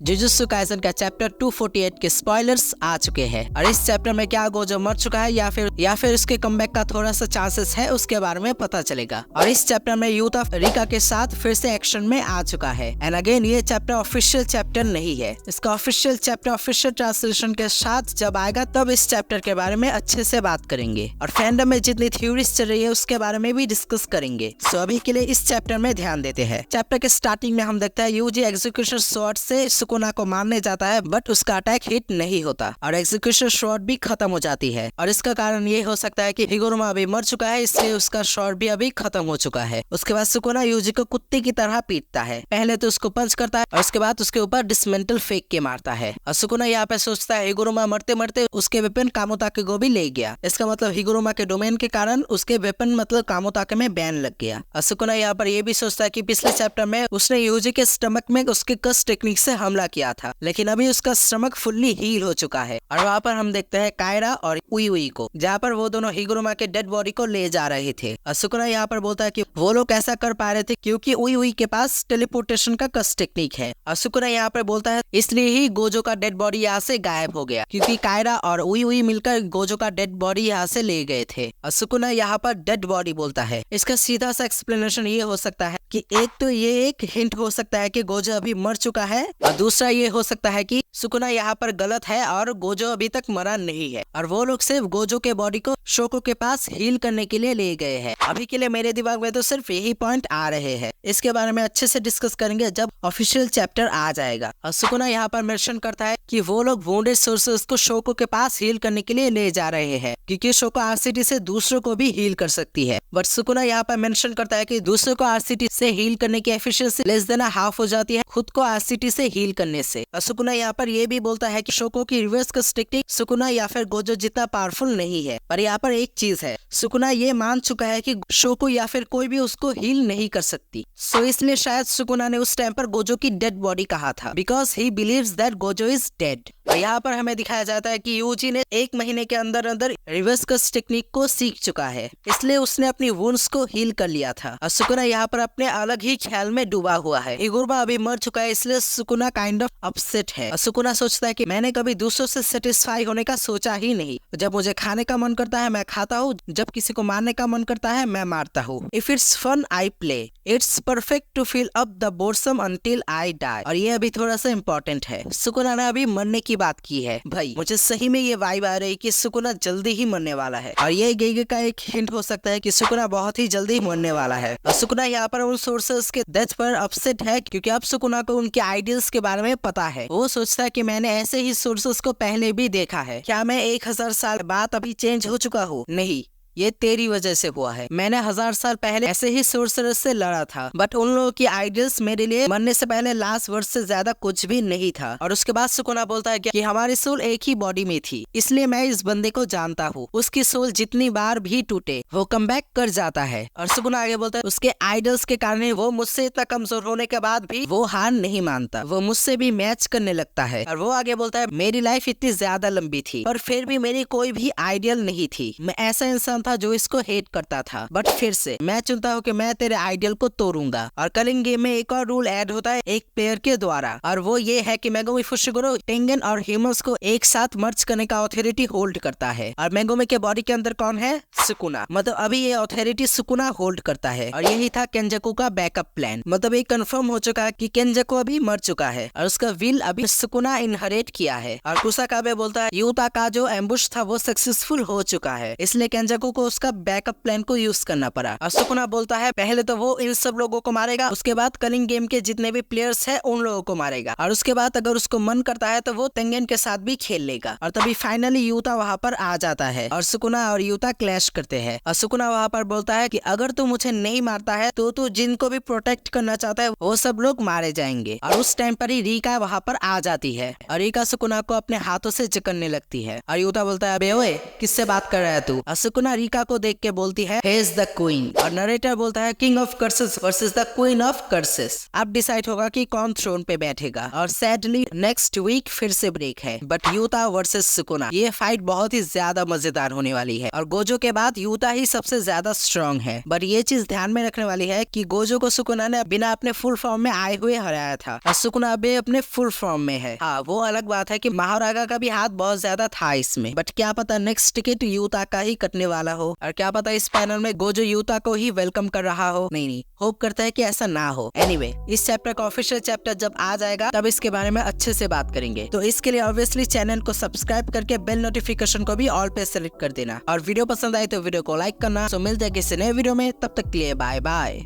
Jujutsu Kaisen का chapter 248 के spoilers आ चुके हैं और इस चैप्टर में क्या गोजो मर चुका है या फिर उसके कमबैक का थोड़ा सा चांसेस है उसके बारे में पता चलेगा। और इस चैप्टर में यूता रिका के साथ फिर से एक्शन में आ चुका है। एंड अगेन ये चैप्टर ऑफिशियल चैप्टर नहीं है, इसका ऑफिशियल चैप्टर ऑफिशियल ट्रांसलेशन के साथ जब आएगा तब इस चैप्टर के बारे में अच्छे से बात करेंगे और फैंडम में जितनी थ्योरीज चल रही है उसके बारे में भी डिस्कस करेंगे। सो अभी के लिए इस चैप्टर में ध्यान देते हैं। चैप्टर के स्टार्टिंग में हम देखते हैं यूजी एग्जीक्यूशन स्वॉर्ड से सुकुना को मारने जाता है बट उसका अटैक हिट नहीं होता और एग्जीक्यूशन स्वॉर्ड भी खत्म हो जाती है। और इसका कारण ये हो सकता है कि हिगुरुमा अभी मर चुका है, इसलिए उसका स्वॉर्ड भी अभी खत्म हो चुका है। उसके बाद सुकुना यूजी को कुत्ते की तरह पीटता है। पहले तो उसको पंच करता है और उसके बाद उसके ऊपर डिसमेंटल फेंक के मारता है। और सुकुना यहाँ पे सोचता है हिगुरुमा मरते मरते उसके वेपन कामोताके को भी ले गया। इसका मतलब हिगुरुमा के डोमेन के कारण उसके वेपन मतलब कामोताके में बैन लग गया। और सुकुना यहाँ पर ये भी सोचता है कि पिछले चैप्टर में उसने यूजी के स्टमक में उसके कस टेक्निक से हमला किया था, लेकिन अभी उसका स्टमक फुल्ली हील हो चुका है। और वहाँ पर हम देखते हैं कायरा और उई को, जहाँ पर वो दोनों हिगुरुमा के डेड बॉडी को ले जा रहे थे। और सुकुना यहाँ पर बोलता है कि वो लोग ऐसा कर पा रहे थे क्योंकि उई के पास टेलीपोर्टेशन का कस टेक्निक है। और सुकुना यहाँ पर बोलता है इसलिए ही गोजो का डेड बॉडी यहाँ से गायब हो गया, क्योंकि कायरा और उई मिलकर गोजो का डेड बॉडी यहाँ से ले गए थे। और सुकुना यहाँ पर डेड बॉडी बोलता है। इसका सीधा सा एक्सप्लेनेशन ये हो सकता है कि एक तो ये एक हिंट हो सकता है कि गोजो अभी मर चुका है और दूसरा ये हो सकता है कि सुकुना यहाँ पर गलत है और गोजो अभी तक मरा नहीं है और वो लोग सिर्फ गोजो के बॉडी को शोको के पास हील करने के लिए ले गए हैं। अभी के लिए मेरे दिमाग में तो सिर्फ यही पॉइंट आ रहे हैं। इसके बारे में अच्छे से डिस्कस करेंगे जब ऑफिशियल चैप्टर आ जाएगा। और सुकुना यहाँ पर मेंशन करता है कि वो लोग वुंडेड सोर्सेस को शोको के पास हील करने के लिए ले जा रहे हैं क्योंकि शोको आरसीटी से दूसरों को भी हील कर सकती है। बट सुकुना यहाँ पर मेंशन करता है कि दूसरों को आरसीटी से हील करने की एफिशिएंसी लेस देन हाफ हो जाती है खुद को आरसीटी से हील करने से। और सुकुना यहाँ पर ये भी बोलता है कि शोको की रिवर्स कस टेक्निक सुकुना या फिर गोजो जितना पावरफुल नहीं है। पर यहाँ पर एक चीज है, सुकुना ये मान चुका है कि शोको या फिर कोई भी उसको हील नहीं कर सकती। सो इसलिए शायद सुकुना ने उस टाइम पर गोजो की डेड बॉडी कहा था because he believes that Gojo is dead. और यहाँ पर हमें दिखाया जाता है कि यूजी ने 1 महीने के अंदर अंदर रिवर्स कस टेक्निक को सीख चुका है, इसलिए उसने अपनी वुंड्स को हील कर लिया था। और सुकुना यहाँ पर अपने अलग ही ख्याल में डूबा हुआ है। हिगुरुमा अभी मर चुका है, इसलिए सुकुना काइंड ऑफ अपसेट है। और सुकुना सोचता है कि मैंने कभी दूसरों से सेटिस्फाई होने का सोचा ही नहीं। जब मुझे खाने का मन करता है मैं खाता हूँ, जब किसी को मारने का मन करता है मैं मारता हूँ। If it's fun I play, it's perfect to fill up the boredom until I die. और ये अभी थोड़ा सा इम्पोर्टेंट है। सुकुना ने अभी मरने की बात की है। भाई मुझे सही में ये वाइब आ रही कि सुकुना जल्दी ही मरने वाला है और ये गेगे का एक हिंट हो सकता है कि सुकुना बहुत ही जल्दी मरने वाला है। और सुकुना यहाँ पर उन सोर्सेस के डेथ पर अपसेट है क्योंकि अब सुकुना को उनके आइडियल्स के बारे में पता है। वो सोचता है कि मैंने ऐसे ही सोर्सेस को पहले भी देखा है, क्या मैं 1000 साल बाद अभी चेंज हो चुका हूँ? नहीं, ये तेरी वजह से हुआ है। मैंने 1000 साल पहले ऐसे ही सोर्सरर से लड़ा था बट उन लोगों की आइडियल्स मेरे लिए मरने से पहले लास्ट वर्ष से ज्यादा कुछ भी नहीं था। और उसके बाद सुकुना बोलता है कि हमारी सोल एक ही बॉडी में थी, इसलिए मैं इस बंदे को जानता हूँ। उसकी सोल जितनी बार भी टूटे वो कमबैक कर जाता है। और सुकुना आगे बोलता है उसके आइडल्स के कारण वो मुझसे इतना कमजोर होने के बाद भी वो हार नहीं मानता, वो मुझसे भी मैच करने लगता है। और वो आगे बोलता है मेरी लाइफ इतनी ज्यादा लंबी थी और फिर भी मेरी कोई भी आइडियल नहीं थी। मैं ऐसा इंसान था जो इसको हेट करता था, बट फिर से मैं चुनता हूँ कि मैं तेरे आइडियल को तोड़ूंगा। और कलिंग गेम में एक और रूल ऐड होता है एक प्लेयर के द्वारा, और वो ये है कि मेगुमी फुशिगुरो टेंगन और ह्यूमंस को एक साथ मर्ज करने का ऑथोरिटी होल्ड करता है। और मेगुमी के बॉडी के अंदर कौन है? सुकुना। मतलब अभी ये ऑथोरिटी सुकुना होल्ड करता है। और यही था केंजाकू का बैकअप प्लान। मतलब ये कंफर्म हो चुका है कि केंजाकू अभी मर चुका है और उसका विल अभी सुकुना इनहेरिट किया है। और कुसाकाबे बोलता है यूता का जो एम्बुश था वो सक्सेसफुल हो चुका है, इसलिए केंजाकू को उसका बैकअप प्लान को यूज करना पड़ा। और सुकुना बोलता है पहले तो वो इन सब लोगों को मारेगा, उसके बाद कलिंग गेम के जितने भी प्लेयर्स हैं उन लोगों को मारेगा, और उसके बाद अगर उसको मन करता है तो वो तेंगन के साथ भी खेल लेगा। और तभी फाइनली यूता वहाँ पर आ जाता है और सुकुना और यूता क्लैश करते हैं। और सुकुना वहाँ पर बोलता है कि अगर तू मुझे नहीं मारता है तो तू जिनको भी प्रोटेक्ट करना चाहता है वो सब लोग मारे जाएंगे। और उस टाइम पर ही रीका वहाँ पर आ जाती है और रीका सुकुना को अपने हाथों से जकड़ने लगती है। और यूता बोलता है अबे ओए किससे बात कर रहा है तू? और सुकुना रिका को देख के बोलती है he is the queen और नरेटर बोलता है king of curses versus the queen of curses. अब डिसाइड होगा कि कौन थ्रोन पे बैठेगा और सैडली नेक्स्ट वीक फिर से ब्रेक है बट यूता वर्सेस सुकुना। ये फाइट बहुत ही ज्यादा मजेदार होने वाली है और गोजो के बाद यूता ही सबसे ज्यादा स्ट्रॉन्ग है। बट ये चीज ध्यान में रखने वाली है कि गोजो को सुकुना ने बिना अपने फुल फॉर्म में आए हुए हराया था और सुकुना अभी अपने फुल फॉर्म में है। हाँ वो अलग बात है कि महारागा का भी हाथ बहुत ज्यादा था इसमें, बट क्या पता नेक्स्ट टिकट यूता का ही कटने वाला हो और क्या पता इस पैनल में गोजो यूता को ही वेलकम कर रहा हो। नहीं होप करता है कि ऐसा ना हो। एनीवे इस चैप्टर का ऑफिशियल चैप्टर जब आ जाएगा तब इसके बारे में अच्छे से बात करेंगे। तो इसके लिए ऑब्वियसली चैनल को सब्सक्राइब करके बेल नोटिफिकेशन को भी ऑल पे सेलेक्ट कर देना और वीडियो पसंद आए तो वीडियो को लाइक करना। सो मिलते हैं किसी नए वीडियो में, तब तक के लिए बाय बाय।